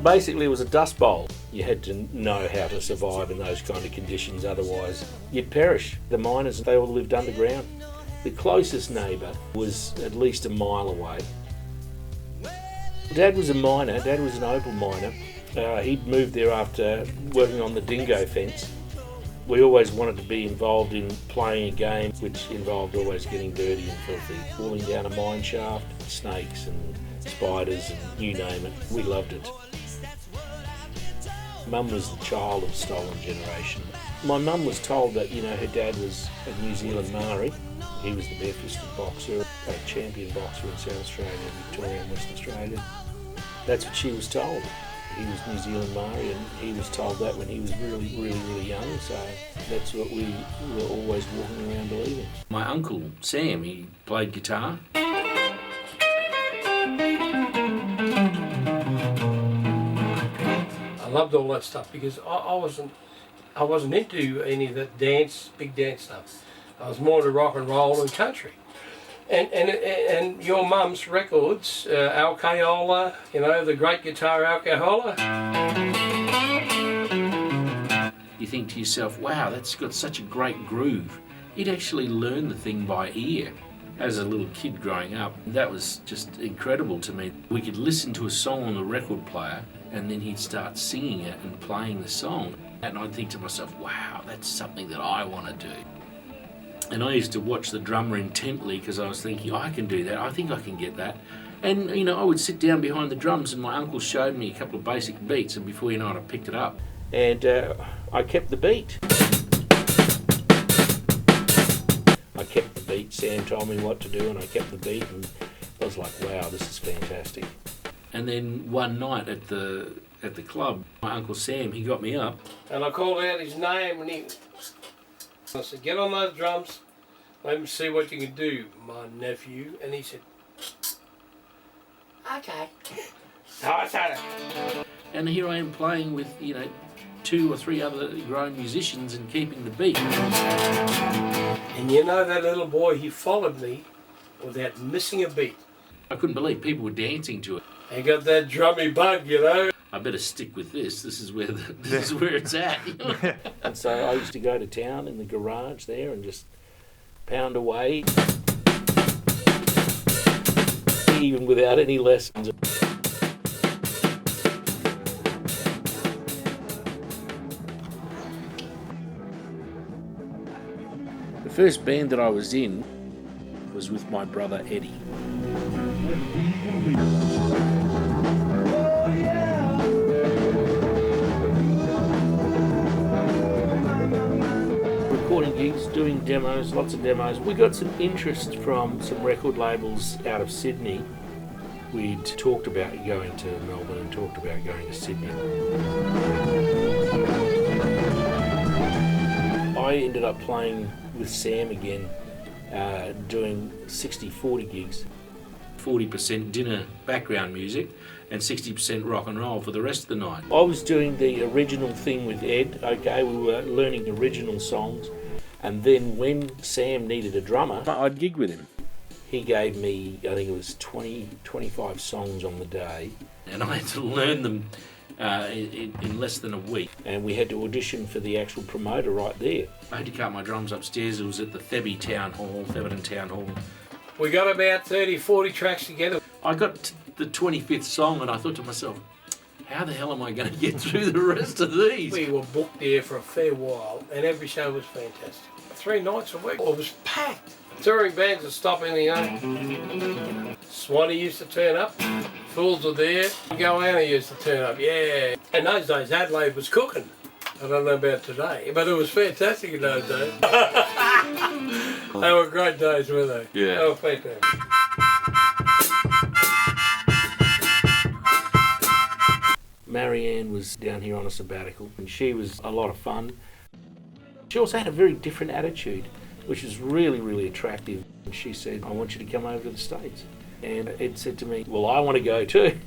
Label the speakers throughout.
Speaker 1: Basically, it was a dust bowl. You had to know how to survive in those kind of conditions, otherwise you'd perish. The miners, they all lived underground. The closest neighbour was at least a mile away. Dad was a miner. Dad was an opal miner. He'd moved there after working on the dingo fence. We always wanted to be involved in playing a game which involved always getting dirty and filthy. Falling down a mine shaft, snakes and spiders and you name it. We loved it. Mum was the child of stolen generation. My mum was told that, her dad was a New Zealand Maori. He was the bare-fisted boxer, a champion boxer in South Australia, Victoria and Western Australia. That's what she was told. He was New Zealand Maori, and he was told that when he was really, really, really young, so that's what we were always walking around believing. My uncle, Sam, he played guitar.
Speaker 2: I loved all that stuff because I wasn't into any of that big dance stuff. I was more into rock and roll and country. And your mum's records, Alcaiola, the great guitar Alcaiola.
Speaker 1: You think to yourself, wow, that's got such a great groove. He'd actually learn the thing by ear. As a little kid growing up, that was just incredible to me. We could listen to a song on the record player and then he'd start singing it and playing the song. And I'd think to myself, wow, that's something that I want to do. And I used to watch the drummer intently because I was thinking, I can do that, I think I can get that. And, I would sit down behind the drums and my uncle showed me a couple of basic beats and before you know it, I picked it up. And I kept the beat. I kept the beat, Sam told me what to do and I kept the beat and I was like, wow, this is fantastic. And then one night at the club, my Uncle Sam, he got me up.
Speaker 2: And I called out his name and I said, get on those drums, let me see what you can do, my nephew. And he said, okay.
Speaker 1: And here I am playing with, 2 or 3 other grown musicians and keeping the beat.
Speaker 2: And that little boy, he followed me without missing a beat.
Speaker 1: I couldn't believe people were dancing to it.
Speaker 2: He got that drummy bug,
Speaker 1: I better stick with this. This is where it's at. And so I used to go to town in the garage there and just pound away, even without any lessons. The first band that I was in was with my brother Eddie. Recording gigs, doing demos, lots of demos. We got some interest from some record labels out of Sydney. We'd talked about going to Melbourne and talked about going to Sydney. I ended up playing with Sam again, doing 60-40 gigs. 40% dinner background music and 60% rock and roll for the rest of the night. I was doing the original thing with Ed, okay, we were learning original songs, and then when Sam needed a drummer, I'd gig with him. He gave me, I think it was 25 songs on the day, and I had to learn them in less than a week, and we had to audition for the actual promoter right there. I had to cut my drums upstairs. It was at the Theberton Town Hall.
Speaker 2: We got about 30-40 tracks together.
Speaker 1: I got to the 25th song and I thought to myself, how the hell am I going to get through the rest of these?
Speaker 2: We were booked there for a fair while and every show was fantastic. 3 nights a week, it was packed. Touring bands would stop in Swanee used to turn up, Fools were there, Goanna used to turn up, yeah. In those days Adelaide was cooking. I don't know about today, but it was fantastic in those days. They were great days, weren't they?
Speaker 1: Yeah.
Speaker 2: They were fantastic.
Speaker 1: Marianne was down here on a sabbatical and she was a lot of fun. She also had a very different attitude, which was really, really attractive. And she said, I want you to come over to the States. And Ed said to me, well, I want to go too.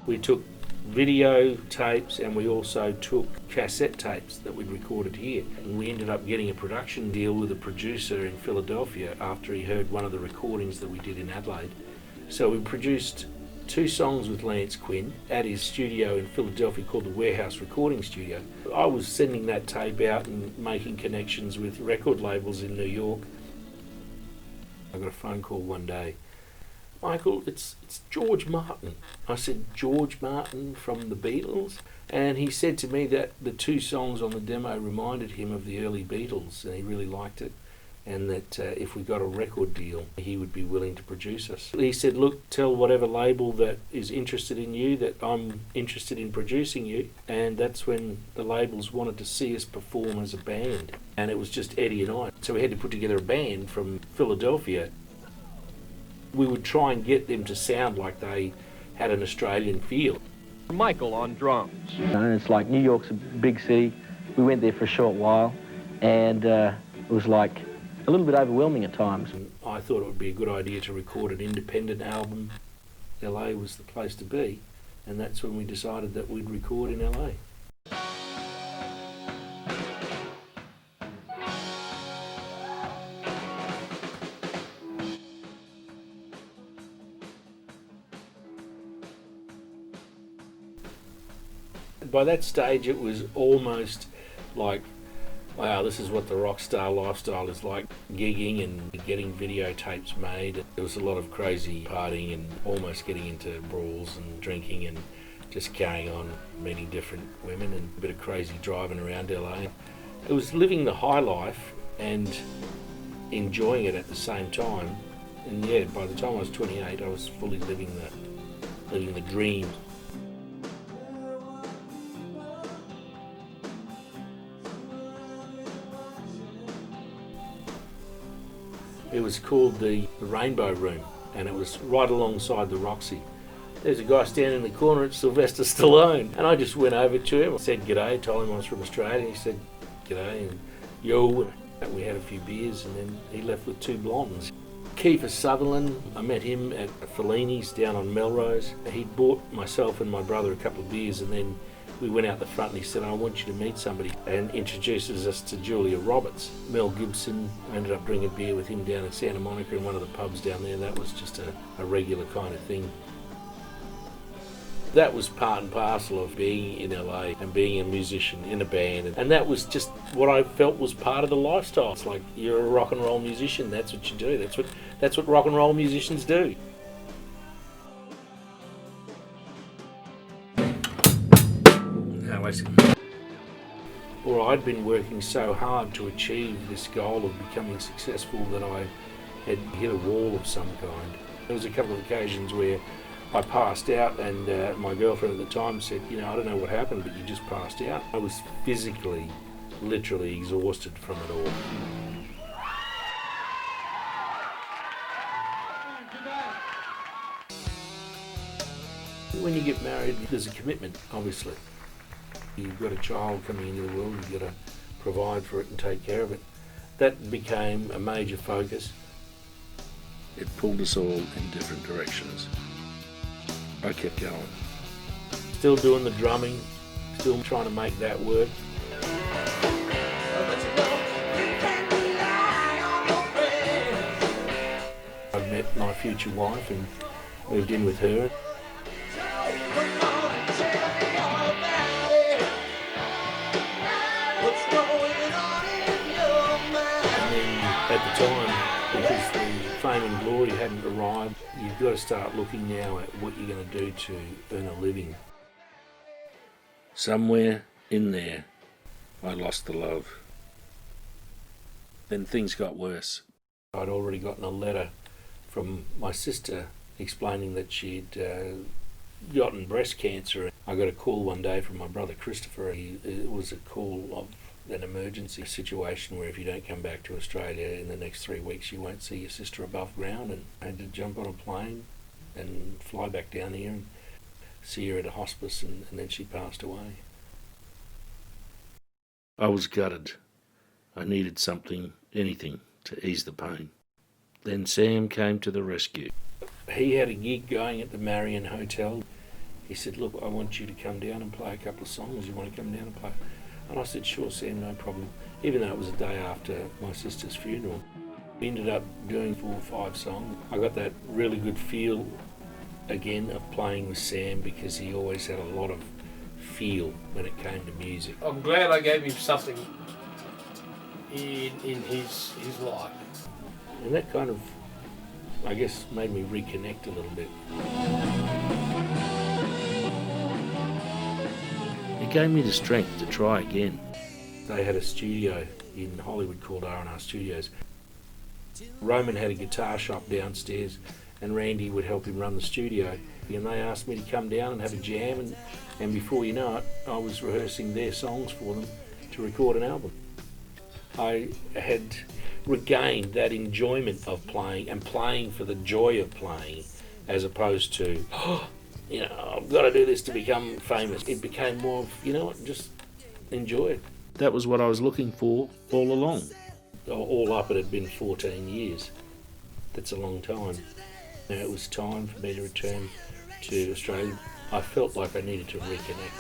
Speaker 1: We took video tapes and we also took cassette tapes that we'd recorded here. And we ended up getting a production deal with a producer in Philadelphia after he heard one of the recordings that we did in Adelaide. So we produced 2 songs with Lance Quinn at his studio in Philadelphia called the Warehouse Recording Studio. I was sending that tape out and making connections with record labels in New York. I got a phone call one day. Michael, it's George Martin. I said, George Martin from the Beatles? And he said to me that the 2 songs on the demo reminded him of the early Beatles, and he really liked it, and that if we got a record deal, he would be willing to produce us. He said, look, tell whatever label that is interested in you that I'm interested in producing you, and that's when the labels wanted to see us perform as a band. And it was just Eddie and I. So we had to put together a band from Philadelphia. We would try and get them to sound like they had an Australian feel.
Speaker 3: Michael on drums.
Speaker 4: And it's like New York's a big city. We went there for a short while, and it was like a little bit overwhelming at times.
Speaker 1: And I thought it would be a good idea to record an independent album. LA was the place to be, and that's when we decided that we'd record in LA. By that stage it was almost like, wow, this is what the rock star lifestyle is like, gigging and getting videotapes made. There was a lot of crazy partying and almost getting into brawls and drinking and just carrying on, meeting different women and a bit of crazy driving around LA. It was living the high life and enjoying it at the same time. And yeah, by the time I was 28, I was fully living the dream. It was called the Rainbow Room, and it was right alongside the Roxy. There's a guy standing in the corner, it's Sylvester Stallone. And I just went over to him, I said g'day, told him I was from Australia. He said g'day and yo. And we had a few beers, and then he left with 2 blondes. Kiefer Sutherland, I met him at Fellini's down on Melrose. He bought myself and my brother a couple of beers, and then we went out the front and he said, I want you to meet somebody, and introduces us to Julia Roberts. Mel Gibson, I ended up drinking beer with him down in Santa Monica in one of the pubs down there. That was just a regular kind of thing. That was part and parcel of being in LA and being a musician in a band, and that was just what I felt was part of the lifestyle. It's like, you're a rock and roll musician, that's what you do, that's what rock and roll musicians do. Well, I'd been working so hard to achieve this goal of becoming successful that I had hit a wall of some kind. There was a couple of occasions where I passed out, and my girlfriend at the time said, I don't know what happened, but you just passed out. I was physically, literally exhausted from it all. When you get married, there's a commitment, obviously. You've got a child coming into the world, you've got to provide for it and take care of it. That became a major focus. It pulled us all in different directions. I kept going. Still doing the drumming, still trying to make that work. I met my future wife and moved in with her. At the time, because the fame and glory hadn't arrived, you've got to start looking now at what you're going to do to earn a living. Somewhere in there, I lost the love. Then things got worse. I'd already gotten a letter from my sister explaining that she'd gotten breast cancer. I got a call one day from my brother Christopher. It was a call of an emergency situation where if you don't come back to Australia in the next 3 weeks, you won't see your sister above ground. And I had to jump on a plane and fly back down here and see her at a hospice, and then she passed away. I was gutted. I needed something, anything, to ease the pain. Then Sam came to the rescue. He had a gig going at the Marion Hotel. He said, look, I want you to come down and play a couple of songs. You want to come down and play? And I said, sure, Sam, no problem. Even though it was a day after my sister's funeral. We ended up doing 4 or 5 songs. I got that really good feel again of playing with Sam because he always had a lot of feel when it came to music.
Speaker 2: I'm glad I gave him something in his life.
Speaker 1: And that kind of, I guess, made me reconnect a little bit. It gave me the strength to try again. They had a studio in Hollywood called R&R Studios. Roman had a guitar shop downstairs and Randy would help him run the studio. And they asked me to come down and have a jam, and before you know it, I was rehearsing their songs for them to record an album. I had regained that enjoyment of playing and playing for the joy of playing, as opposed to, I've got to do this to become famous. It became more of, just enjoy it. That was what I was looking for all along. All up, it had been 14 years. That's a long time. Now it was time for me to return to Australia. I felt like I needed to reconnect.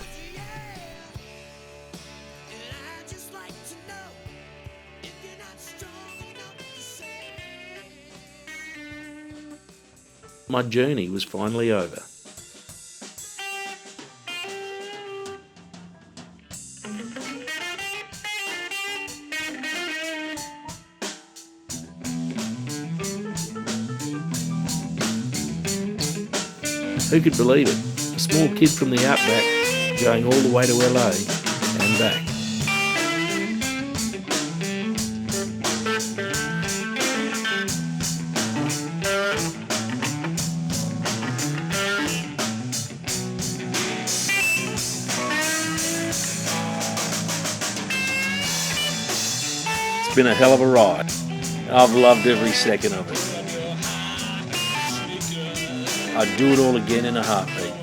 Speaker 1: My journey was finally over. Who could believe it? A small kid from the outback going all the way to LA and back. It's been a hell of a ride. I've loved every second of it. I'd do it all again in a heartbeat.